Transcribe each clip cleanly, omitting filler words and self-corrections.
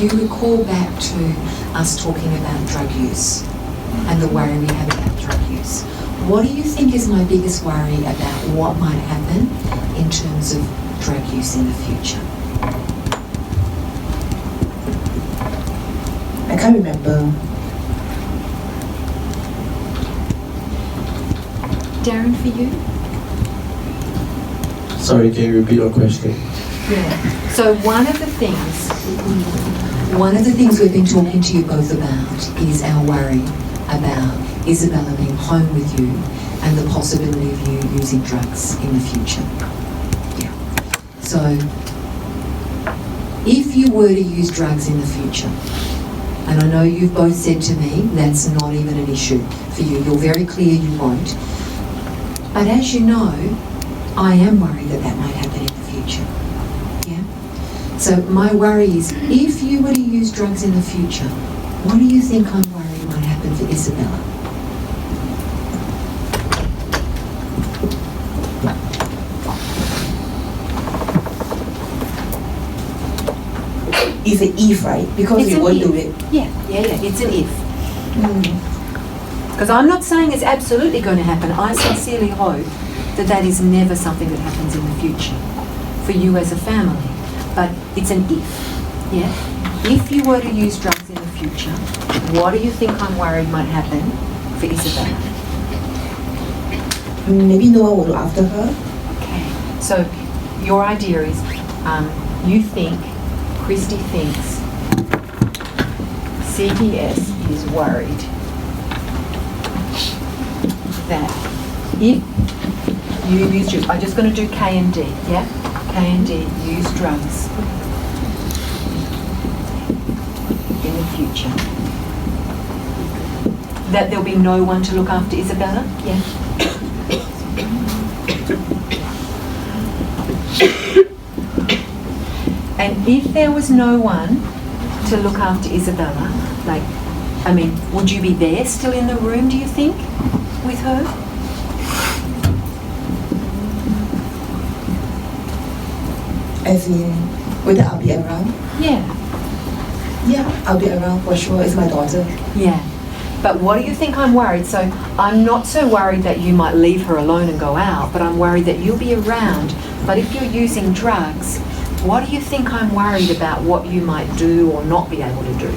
you recall back to us talking about drug use and the worry we have about drug use, what do you think is my biggest worry about what might happen in terms of drug use in the future? I can't remember. Darren, for you? Sorry, can you repeat your question? Yeah. So one of the things we've been talking to you both about is our worry about Isabella being home with you and the possibility of you using drugs in the future. Yeah. So if you were to use drugs in the future, and I know you've both said to me that's not even an issue for you, you're very clear you won't, but as you know, I am worried that that might happen in the future. Yeah? So my worry is, if you were to use drugs in the future, what do you think I'm worried might happen for Isabella? It's an if, right? Because we won't do it. Yeah, it's an if. Because I'm not saying it's absolutely going to happen. I sincerely hope that that is never something that happens in the future for you as a family. But it's an if. Yeah? If you were to use drugs in the future, what do you think I'm worried might happen for Isabella? Maybe no one will look after her. Okay. So your idea is Christy thinks CPS is worried that if you use drugs, I'm just going to do K and D, yeah? K and D, use drugs in the future, that there'll be no one to look after Isabella, yeah? And if there was no one to look after Isabella, would you be there still in the room, do you think, with her? As in, whether I'll be around? Yeah. Yeah, I'll be around for sure. It's my daughter. Yeah. But what do you think I'm worried? So I'm not so worried that you might leave her alone and go out, but I'm worried that you'll be around. But if you're using drugs, what do you think I'm worried about what you might do or not be able to do?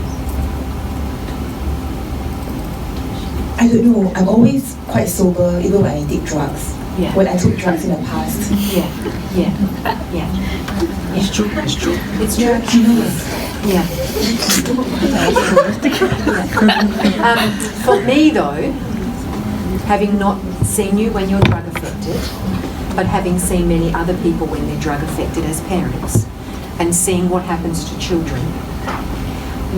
I don't know. I'm always quite sober even when I take drugs. Yeah. When I took drugs in the past. Yeah. It's true. It's true. Yeah. For me though, having not seen you when you're drug affected, but having seen many other people when they're drug affected as parents, and seeing what happens to children,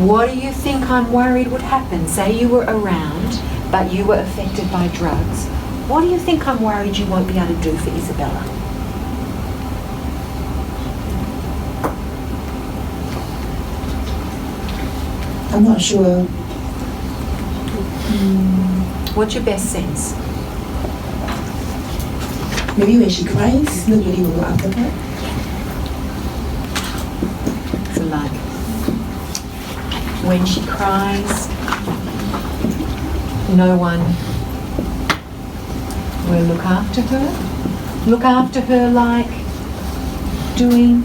what do you think I'm worried would happen? Say you were around, but you were affected by drugs. What do you think I'm worried you won't be able to do for Isabella? I'm not sure. What's your best sense? Maybe when she cries, nobody will look after her. So like, when she cries, no one will look after her? Look after her like doing...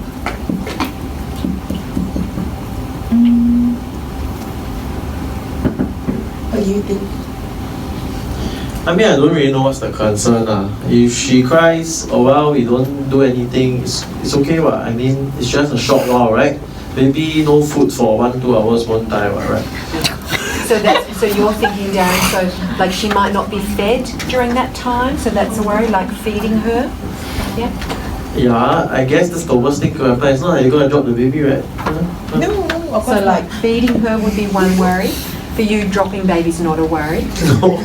What do you think? I mean, I don't really know what's the concern. If she cries a while, we don't do anything, it's okay. I mean, it's just a short while, right? Maybe no food for 1-2 hours one time, right? So you're thinking, Darren, so like she might not be fed during that time, so that's a worry, like feeding her? Yeah? Yeah, I guess that's the worst thing to happen. It's not like you're going to drop the baby, right? No, of course so like feeding her would be one worry. For you, dropping baby's not a worry? No.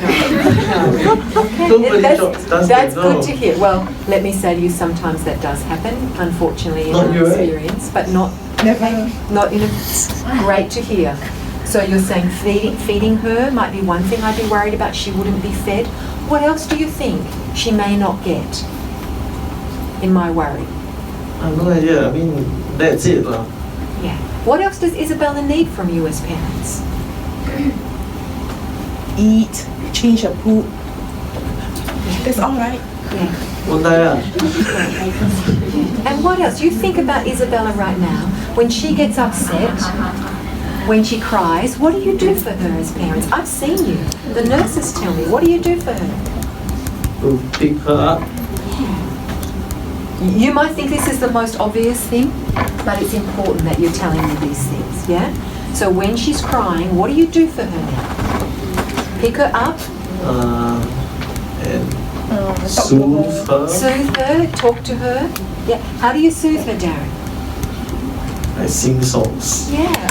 Okay, that's good to hear. Well, let me say to you, sometimes that does happen, unfortunately, in our experience, but not in a... Great to hear. So you're saying feeding her might be one thing I'd be worried about. She wouldn't be fed. What else do you think she may not get in my worry? I have no idea. I mean, that's it. Yeah. What else does Isabella need from you as parents? Eat, change her poop. That's all right. Yeah. 問題啊！ And what else? You think about Isabella right now. When she gets upset, when she cries, what do you do for her as parents? I've seen you. The nurses tell me. What do you do for her? To pick her up. You might think this is the most obvious thing, but it's important that you're telling me these things, yeah? So when she's crying, what do you do for her now? Pick her up? And soothe her. Soothe her? Talk to her? Yeah. How do you soothe her, Darren? I sing songs. Yeah.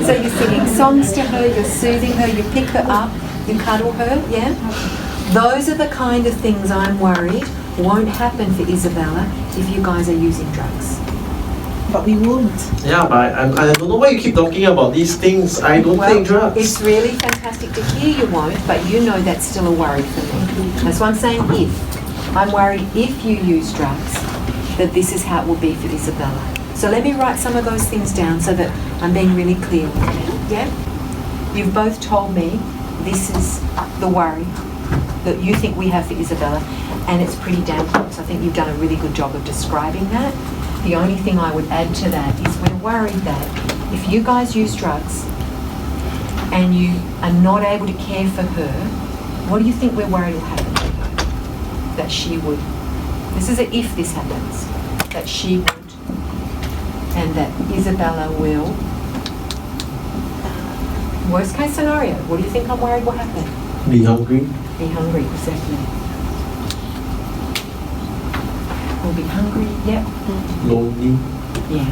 So you're singing songs to her, you're soothing her, you pick her up, you cuddle her, yeah? Those are the kind of things I'm worried won't happen for Isabella if you guys are using drugs. But we won't. Yeah, but I don't know why you keep talking about these things. I don't take drugs. It's really fantastic to hear you won't, but you know that's still a worry for me. That's why I'm saying if. I'm worried if you use drugs, that this is how it will be for Isabella. So let me write some of those things down so that I'm being really clear with you. Yeah? You've both told me this is the worry that you think we have for Isabella, and it's pretty damn close. I think you've done a really good job of describing that. The only thing I would add to that is we're worried that if you guys use drugs and you are not able to care for her, what do you think we're worried will happen to her? That she would, this is a if this happens, that she would, and that Isabella will, worst case scenario, what do you think I'm worried will happen? Be hungry. Be hungry, exactly. We'll be hungry, yep. Lonely. Yeah.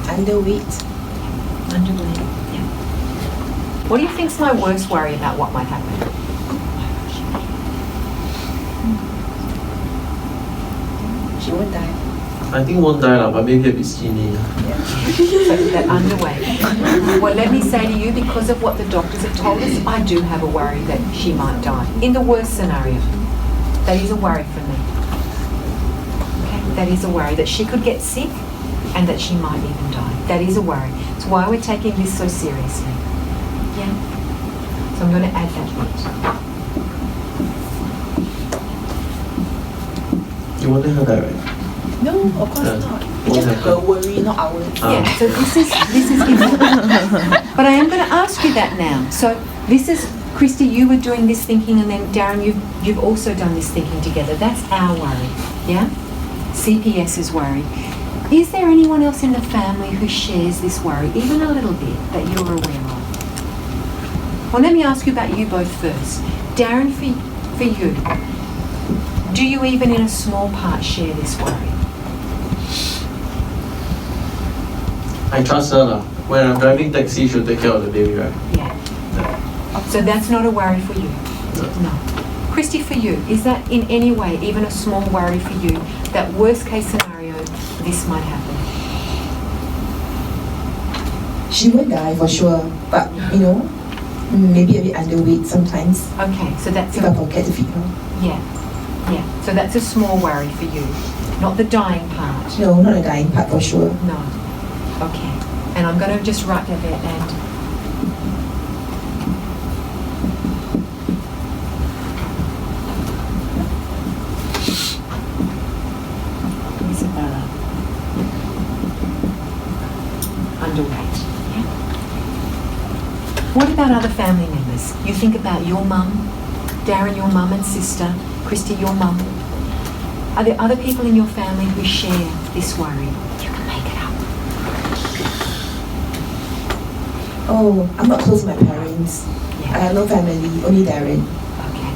Underweight. Underweight, yeah. What do you think's my worst worry about what might happen? She won't die. I think won't die lah, but maybe a bit skinny. So that underweight. Well, let me say to you, because of what the doctors have told us, I do have a worry that she might die. In the worst scenario. That is a worry for me. Okay? That is a worry. That she could get sick and that she might even die. That is a worry. It's why we're taking this so seriously. Yeah? So I'm going to add that bit. You want her die, right? No, of course not. It's just her worry, not ours. Yeah, so this is but I am going to ask you that now. So this is, Christy, you were doing this thinking, and then Darren, you've also done this thinking together. That's our worry, yeah? CPS's worry. Is there anyone else in the family who shares this worry, even a little bit, that you're aware of? Well, let me ask you about you both first. Darren, for you, do you even in a small part share this worry? I trust her lah. When I'm driving taxi, she'll take care of the baby, right? Yeah. So that's not a worry for you? No. Christy, for you, is that in any way, even a small worry for you, that worst case scenario, this might happen? She won't die for sure, but you know, maybe a bit underweight sometimes. Okay, so that's If I forget to feed her. yeah. So that's a small worry for you, not the dying part. No, not a dying part for sure. No. Okay. And I'm going to just write that there and Isabella. Underweight. Yeah. What about other family members? You think about your mum, Darren, your mum and sister, Christy, your mum. Are there other people in your family who share this worry? You can make it up. Oh, I'm not close to my parents. Yeah. I have no family, only Darren. Okay.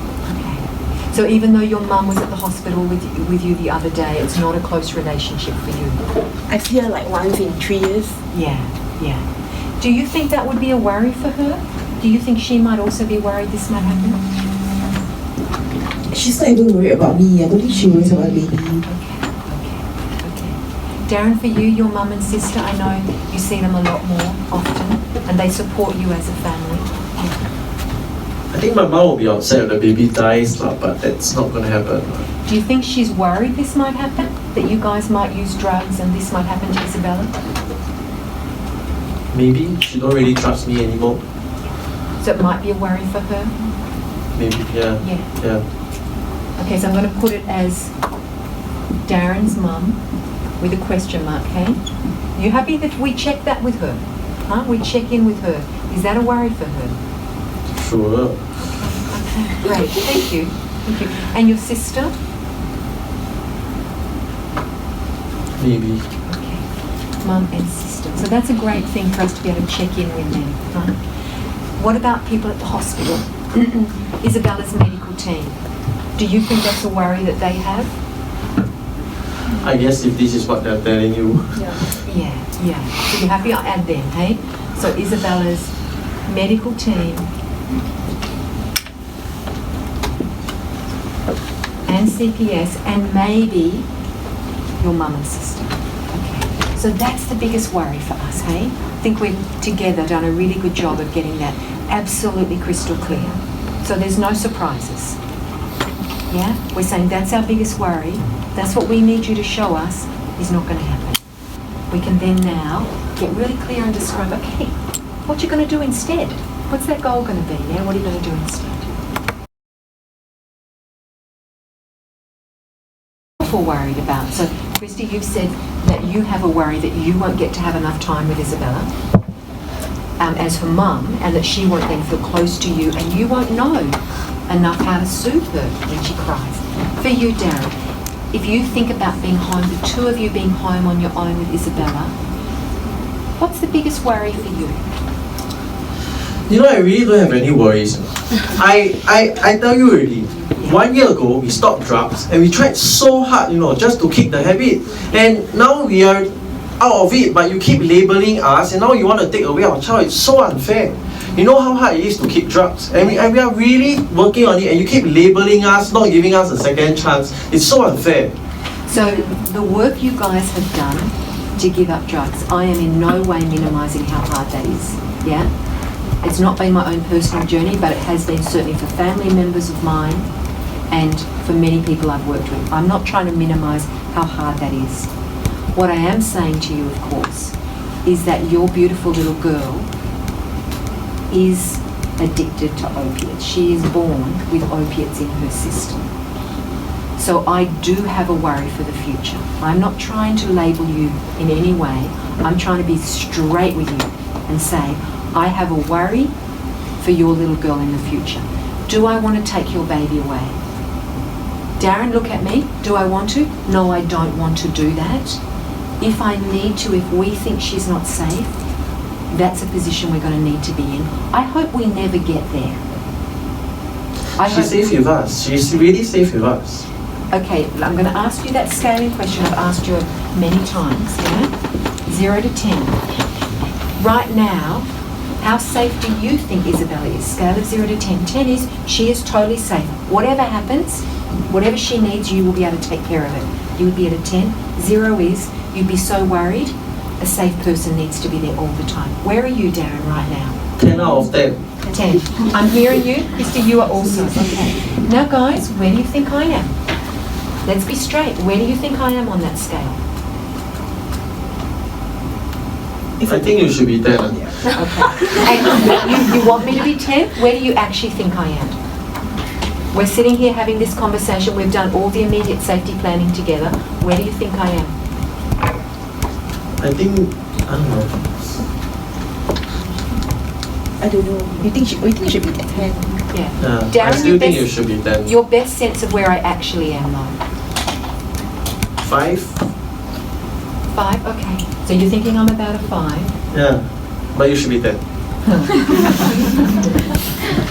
So even though your mum was at the hospital with you the other day, it's not a close relationship for you? I see her like once in 3 years. Yeah. Do you think that would be a worry for her? Do you think she might also be worried this might happen? She's not even worried about me. I don't think she worries about baby. Okay. Darren, for you, your mum and sister, I know you see them a lot more often and they support you as a family. Yeah. I think my mom will be upset if the baby dies, but that's not gonna happen. Do you think she's worried this might happen? That you guys might use drugs and this might happen to Isabella? Maybe she don't really trust me anymore. So it might be a worry for her? Maybe, yeah. Yeah. Okay, so I'm going to put it as Darren's mum with a question mark, okay? You happy that we check that with her? Huh? We check in with her. Is that a worry for her? Sure. Okay, great. Thank you. Thank you. And your sister? Maybe. Okay. Mum and sister. So that's a great thing for us to be able to check in with them. Right? What about people at the hospital? Isabella's medical team. Do you think that's a worry that they have? I guess if this is what they're telling you. Yeah. So you're happy? I'll add them, hey? So Isabella's medical team and CPS and maybe your mum and sister. Okay. So that's the biggest worry for us, hey? I think we've together done a really good job of getting that absolutely crystal clear. So there's no surprises. Yeah? We're saying that's our biggest worry. That's what we need you to show us is not going to happen. We can then now get really clear and describe, okay, what you're going to do instead. What's that goal going to be? Yeah? What are you going to do instead? Worried about. So, Christy, you've said that you have a worry that you won't get to have enough time with Isabella as her mum, and that she won't then feel close to you, and you won't know enough how to soothe her when she cries. For you, Darren, if you think about being home, the two of you being home on your own with Isabella, what's the biggest worry for you? You know, I really don't have any worries. I tell you already. 1 year ago, we stopped drugs and we tried so hard, just to kick the habit. And now we are out of it, but you keep labeling us and now you want to take away our child. It's so unfair. You know how hard it is to kick drugs. And we are really working on it and you keep labeling us, not giving us a second chance. It's so unfair. So the work you guys have done to give up drugs, I am in no way minimising how hard that is. Yeah? It's not been my own personal journey, but it has been certainly for family members of mine and for many people I've worked with. I'm not trying to minimise how hard that is. What I am saying to you, of course, is that your beautiful little girl is addicted to opiates. She is born with opiates in her system. So I do have a worry for the future. I'm not trying to label you in any way. I'm trying to be straight with you and say, I have a worry for your little girl in the future. Do I want to take your baby away? Darren, look at me. Do I want to? No, I don't want to do that. If I need to, if we think she's not safe, that's a position we're going to need to be in. I hope we never get there. She's safe with us. She's really safe with us. Okay, I'm going to ask you that scaling question I've asked you many times, yeah? 0 to 10. Right now, how safe do you think Isabella is? Scale of 0 to 10. 10 is she is totally safe. Whatever happens, whatever she needs, you will be able to take care of it. You would be at a 10. 0 is you'd be so worried. A safe person needs to be there all the time. Where are you, Darren, right now? 10 out of 10. 10. I'm hearing you. Christy, you are also. Okay. Now, guys, where do you think I am? Let's be straight. Where do you think I am on that scale? I think you should be 10. Okay. And you want me to be 10? Where do you actually think I am? We're sitting here having this conversation. We've done all the immediate safety planning together. Where do you think I am? I think, I don't know. I don't know. We think you should be 10. Yeah. I still think you should be 10. Your best sense of where I actually am, though. 5? 5? Okay. So you're thinking I'm about a 5? Yeah. But you should be 10.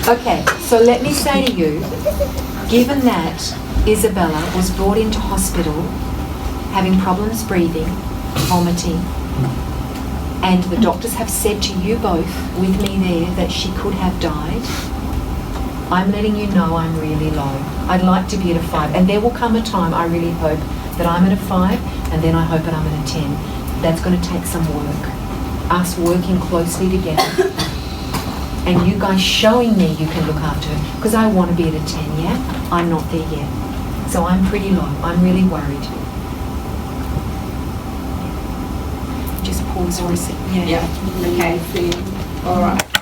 Okay. So let me say to you, given that Isabella was brought into hospital having problems breathing, vomiting, and the doctors have said to you both with me there that she could have died, I'm letting you know I'm really low. I'd like to be at a 5, and there will come a time, I really hope, that I'm at a 5, and then I hope that I'm at a 10. That's going to take some work. Us working closely together and you guys showing me you can look after her, because I want to be at a 10, yeah? I'm not there yet. So I'm pretty low. I'm really worried. Just pause for a second. Yeah. Okay. All right.